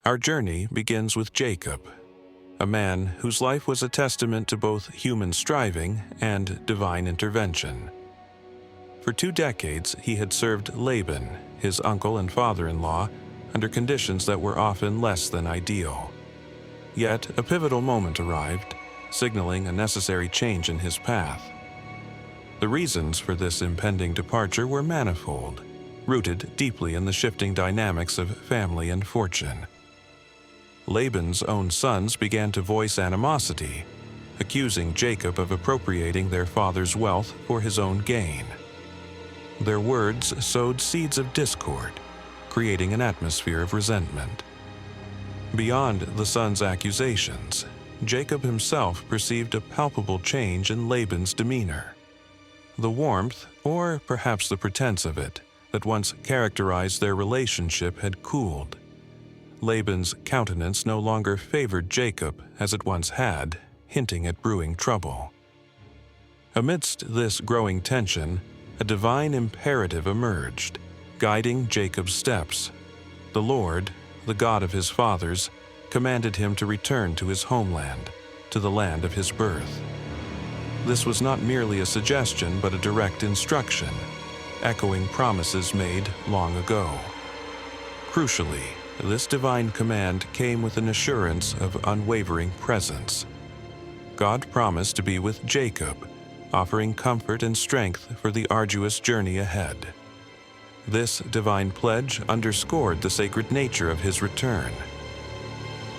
Our journey begins with Jacob, a man whose life was a testament to both human striving and divine intervention. For 2 decades, he had served Laban, his uncle and father-in-law, under conditions that were often less than ideal. Yet, a pivotal moment arrived, signaling a necessary change in his path. The reasons for this impending departure were manifold, rooted deeply in the shifting dynamics of family and fortune. Laban's own sons began to voice animosity, accusing Jacob of appropriating their father's wealth for his own gain. Their words sowed seeds of discord, creating an atmosphere of resentment. Beyond the sons' accusations, Jacob himself perceived a palpable change in Laban's demeanor. The warmth, or perhaps the pretense of it, that once characterized their relationship had cooled. Laban's countenance no longer favored Jacob as it once had, hinting at brewing trouble. Amidst this growing tension, a divine imperative emerged, guiding Jacob's steps. The Lord, the God of his fathers, commanded him to return to his homeland, to the land of his birth. This was not merely a suggestion but a direct instruction, echoing promises made long ago. Crucially, this divine command came with an assurance of unwavering presence. God promised to be with Jacob, offering comfort and strength for the arduous journey ahead. This divine pledge underscored the sacred nature of his return.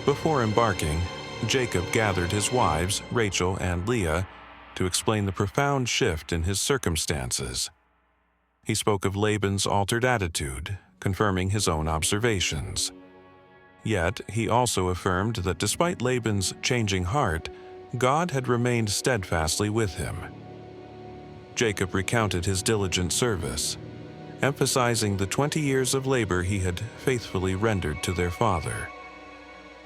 Before embarking, Jacob gathered his wives, Rachel and Leah, to explain the profound shift in his circumstances. He spoke of Laban's altered attitude, confirming his own observations. Yet, he also affirmed that despite Laban's changing heart, God had remained steadfastly with him. Jacob recounted his diligent service, emphasizing the 20 years of labor he had faithfully rendered to their father.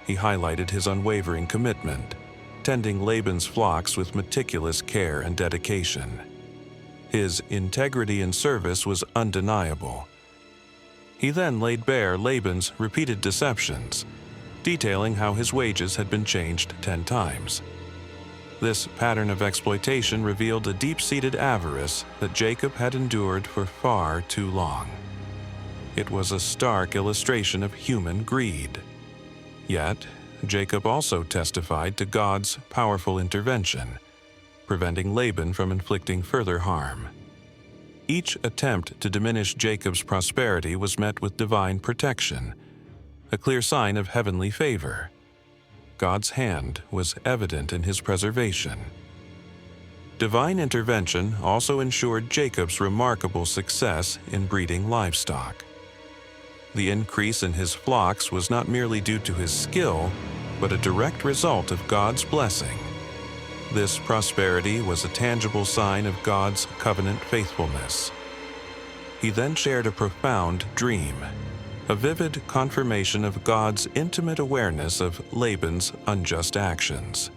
He highlighted his unwavering commitment, tending Laban's flocks with meticulous care and dedication. His integrity in service was undeniable. He then laid bare Laban's repeated deceptions, detailing how his wages had been changed 10 times. This pattern of exploitation revealed a deep-seated avarice that Jacob had endured for far too long. It was a stark illustration of human greed. Yet, Jacob also testified to God's powerful intervention, preventing Laban from inflicting further harm. Each attempt to diminish Jacob's prosperity was met with divine protection, a clear sign of heavenly favor. God's hand was evident in his preservation. Divine intervention also ensured Jacob's remarkable success in breeding livestock. The increase in his flocks was not merely due to his skill, but a direct result of God's blessing. This prosperity was a tangible sign of God's covenant faithfulness. He then shared a profound dream, a vivid confirmation of God's intimate awareness of Laban's unjust actions.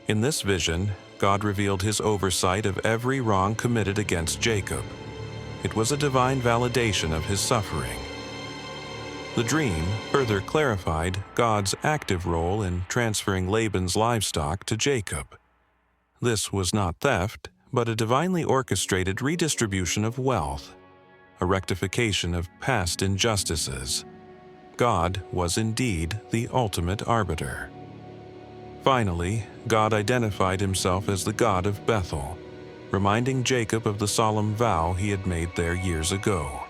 In this vision, God revealed his oversight of every wrong committed against Jacob. It was a divine validation of his suffering. The dream further clarified God's active role in transferring Laban's livestock to Jacob. This was not theft, but a divinely orchestrated redistribution of wealth, a rectification of past injustices. God was indeed the ultimate arbiter. Finally, God identified himself as the God of Bethel, reminding Jacob of the solemn vow he had made there years ago.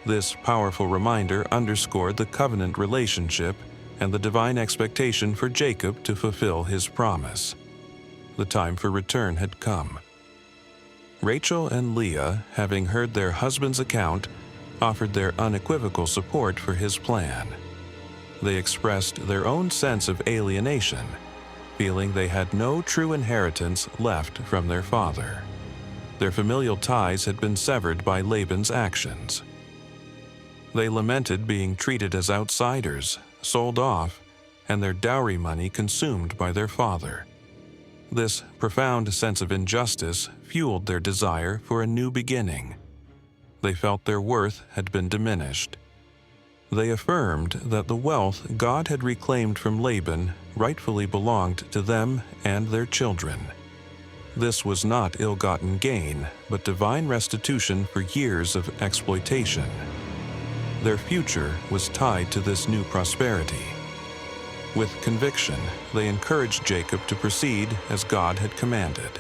This powerful reminder underscored the covenant relationship and the divine expectation for Jacob to fulfill his promise. The time for return had come. Rachel and Leah, having heard their husband's account, offered their unequivocal support for his plan. They expressed their own sense of alienation, feeling they had no true inheritance left from their father. Their familial ties had been severed by Laban's actions. They lamented being treated as outsiders, sold off, and their dowry money consumed by their father. This profound sense of injustice fueled their desire for a new beginning. They felt their worth had been diminished. They affirmed that the wealth God had reclaimed from Laban rightfully belonged to them and their children. This was not ill-gotten gain, but divine restitution for years of exploitation. Their future was tied to this new prosperity. With conviction, they encouraged Jacob to proceed as God had commanded.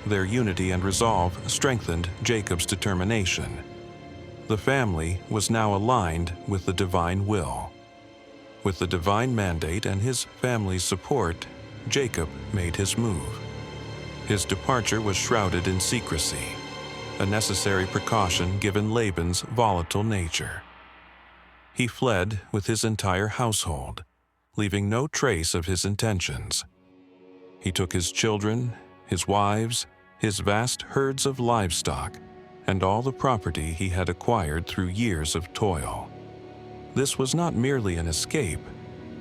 Their unity and resolve strengthened Jacob's determination. The family was now aligned with the divine will. With the divine mandate and his family's support, Jacob made his move. His departure was shrouded in secrecy, a necessary precaution given Laban's volatile nature. He fled with his entire household, leaving no trace of his intentions. He took his children, his wives, his vast herds of livestock, and all the property he had acquired through years of toil. This was not merely an escape,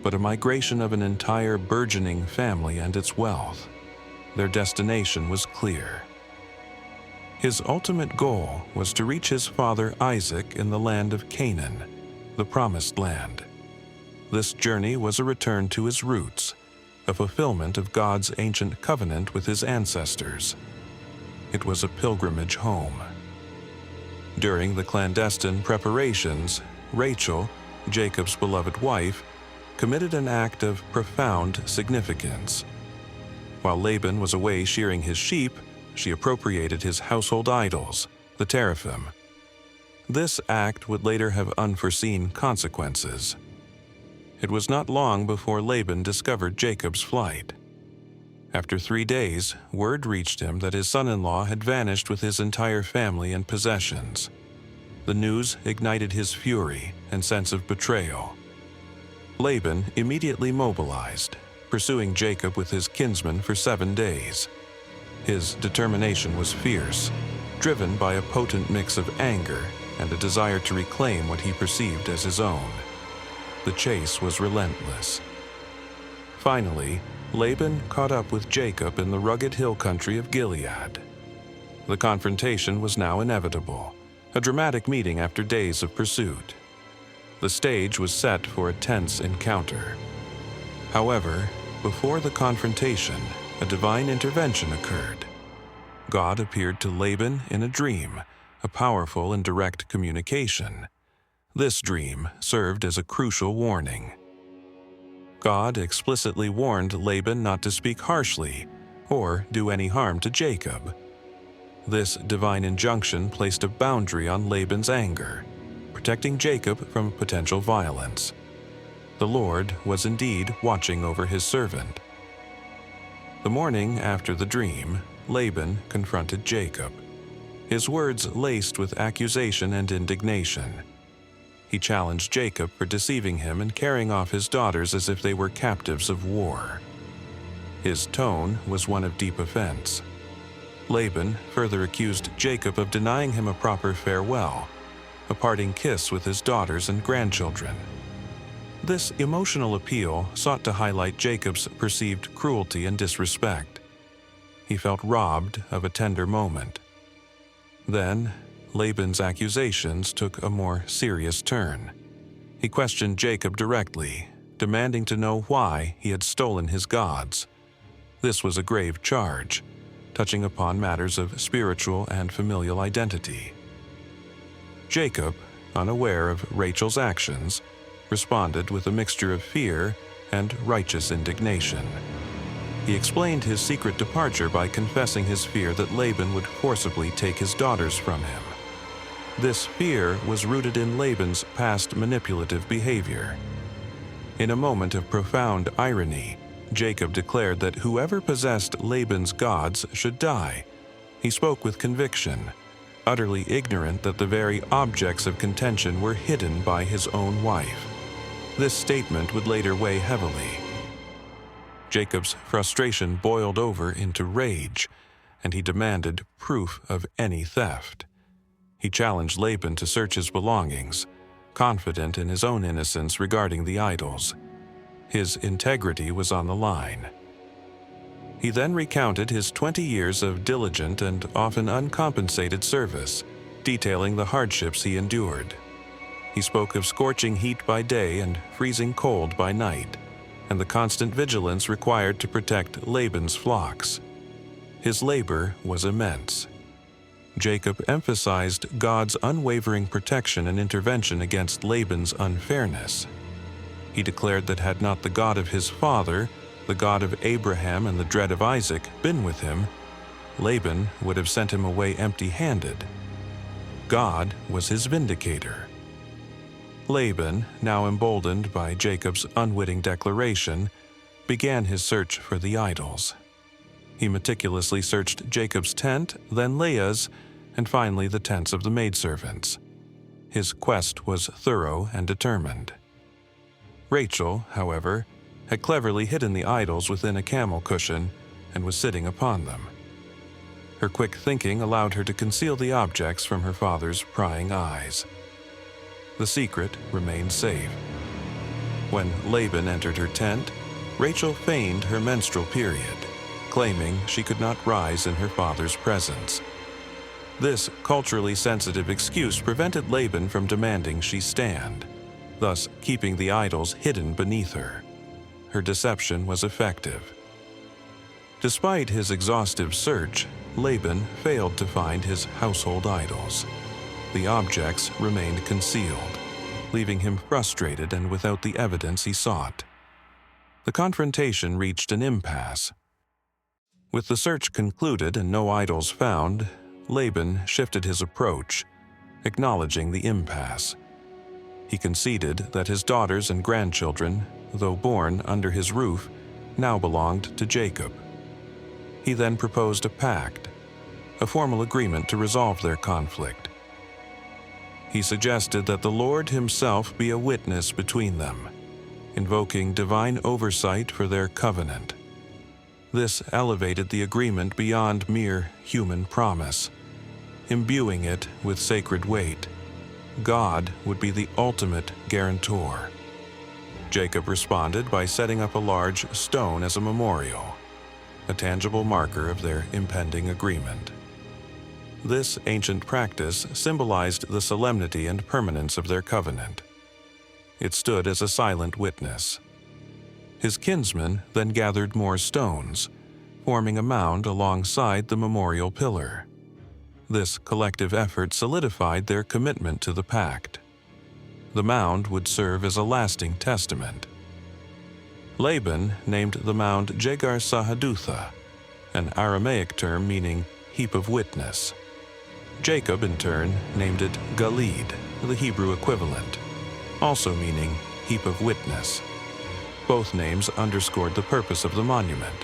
but a migration of an entire burgeoning family and its wealth. Their destination was clear. His ultimate goal was to reach his father Isaac in the land of Canaan, the Promised Land. This journey was a return to his roots, a fulfillment of God's ancient covenant with his ancestors. It was a pilgrimage home. During the clandestine preparations, Rachel, Jacob's beloved wife, committed an act of profound significance. While Laban was away shearing his sheep, she appropriated his household idols, the teraphim. This act would later have unforeseen consequences. It was not long before Laban discovered Jacob's flight. After 3 days, word reached him that his son-in-law had vanished with his entire family and possessions. The news ignited his fury and sense of betrayal. Laban immediately mobilized, pursuing Jacob with his kinsmen for 7 days. His determination was fierce, driven by a potent mix of anger and a desire to reclaim what he perceived as his own. The chase was relentless. Finally, Laban caught up with Jacob in the rugged hill country of Gilead. The confrontation was now inevitable, a dramatic meeting after days of pursuit. The stage was set for a tense encounter. However, before the confrontation, a divine intervention occurred. God appeared to Laban in a dream, a powerful and direct communication. This dream served as a crucial warning. God explicitly warned Laban not to speak harshly or do any harm to Jacob. This divine injunction placed a boundary on Laban's anger, protecting Jacob from potential violence. The Lord was indeed watching over his servant. The morning after the dream, Laban confronted Jacob, his words laced with accusation and indignation. He challenged Jacob for deceiving him and carrying off his daughters as if they were captives of war. His tone was one of deep offense. Laban further accused Jacob of denying him a proper farewell, a parting kiss with his daughters and grandchildren. This emotional appeal sought to highlight Jacob's perceived cruelty and disrespect. He felt robbed of a tender moment. Then, Laban's accusations took a more serious turn. He questioned Jacob directly, demanding to know why he had stolen his gods. This was a grave charge, touching upon matters of spiritual and familial identity. Jacob, unaware of Rachel's actions, responded with a mixture of fear and righteous indignation. He explained his secret departure by confessing his fear that Laban would forcibly take his daughters from him. This fear was rooted in Laban's past manipulative behavior. In a moment of profound irony, Jacob declared that whoever possessed Laban's gods should die. He spoke with conviction, utterly ignorant that the very objects of contention were hidden by his own wife. This statement would later weigh heavily. Jacob's frustration boiled over into rage, and he demanded proof of any theft. He challenged Laban to search his belongings, confident in his own innocence regarding the idols. His integrity was on the line. He then recounted his 20 years of diligent and often uncompensated service, detailing the hardships he endured. He spoke of scorching heat by day and freezing cold by night, and the constant vigilance required to protect Laban's flocks. His labor was immense. Jacob emphasized God's unwavering protection and intervention against Laban's unfairness. He declared that had not the God of his father, the God of Abraham and the dread of Isaac, been with him, Laban would have sent him away empty-handed. God was his vindicator. Laban, now emboldened by Jacob's unwitting declaration, began his search for the idols. He meticulously searched Jacob's tent, then Leah's, and finally the tents of the maidservants. His quest was thorough and determined. Rachel, however, had cleverly hidden the idols within a camel cushion and was sitting upon them. Her quick thinking allowed her to conceal the objects from her father's prying eyes. The secret remained safe. When Laban entered her tent, Rachel feigned her menstrual period, claiming she could not rise in her father's presence. This culturally sensitive excuse prevented Laban from demanding she stand, thus keeping the idols hidden beneath her. Her deception was effective. Despite his exhaustive search, Laban failed to find his household idols. The objects remained concealed, leaving him frustrated and without the evidence he sought. The confrontation reached an impasse. With the search concluded and no idols found, Laban shifted his approach, acknowledging the impasse. He conceded that his daughters and grandchildren, though born under his roof, now belonged to Jacob. He then proposed a pact, a formal agreement to resolve their conflict. He suggested that the Lord himself be a witness between them, invoking divine oversight for their covenant. This elevated the agreement beyond mere human promise, imbuing it with sacred weight. God would be the ultimate guarantor. Jacob responded by setting up a large stone as a memorial, a tangible marker of their impending agreement. This ancient practice symbolized the solemnity and permanence of their covenant. It stood as a silent witness. His kinsmen then gathered more stones, forming a mound alongside the memorial pillar. This collective effort solidified their commitment to the pact. The mound would serve as a lasting testament. Laban named the mound Jegar Sahadutha, an Aramaic term meaning heap of witness. Jacob, in turn, named it Galid, the Hebrew equivalent, also meaning heap of witness. Both names underscored the purpose of the monument.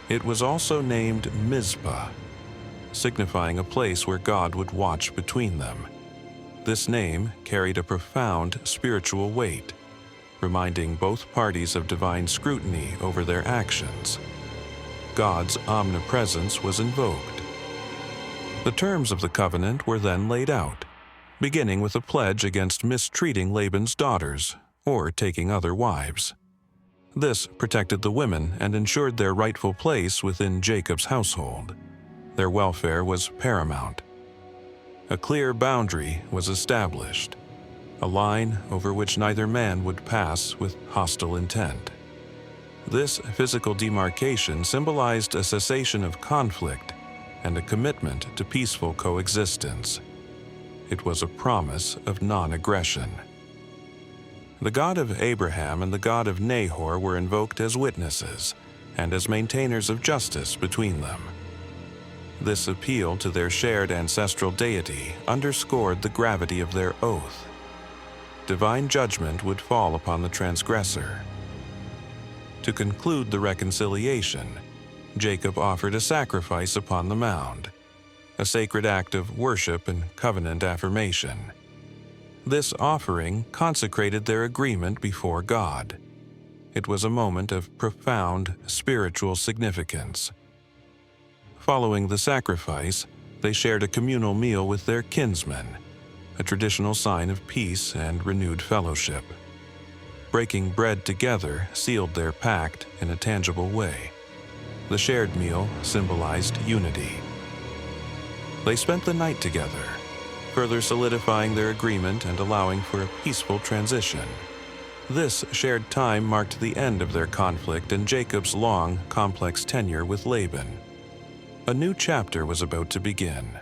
It was also named Mizpah, signifying a place where God would watch between them. This name carried a profound spiritual weight, reminding both parties of divine scrutiny over their actions. God's omnipresence was invoked. The terms of the covenant were then laid out, beginning with a pledge against mistreating Laban's daughters or taking other wives. This protected the women and ensured their rightful place within Jacob's household. Their welfare was paramount. A clear boundary was established, a line over which neither man would pass with hostile intent. This physical demarcation symbolized a cessation of conflict and a commitment to peaceful coexistence. It was a promise of non-aggression. The God of Abraham and the God of Nahor were invoked as witnesses and as maintainers of justice between them. This appeal to their shared ancestral deity underscored the gravity of their oath. Divine judgment would fall upon the transgressor. To conclude the reconciliation, Jacob offered a sacrifice upon the mound, a sacred act of worship and covenant affirmation. This offering consecrated their agreement before God. It was a moment of profound spiritual significance. Following the sacrifice, they shared a communal meal with their kinsmen, a traditional sign of peace and renewed fellowship. Breaking bread together sealed their pact in a tangible way. The shared meal symbolized unity. They spent the night together, further solidifying their agreement and allowing for a peaceful transition. This shared time marked the end of their conflict and Jacob's long, complex tenure with Laban. A new chapter was about to begin.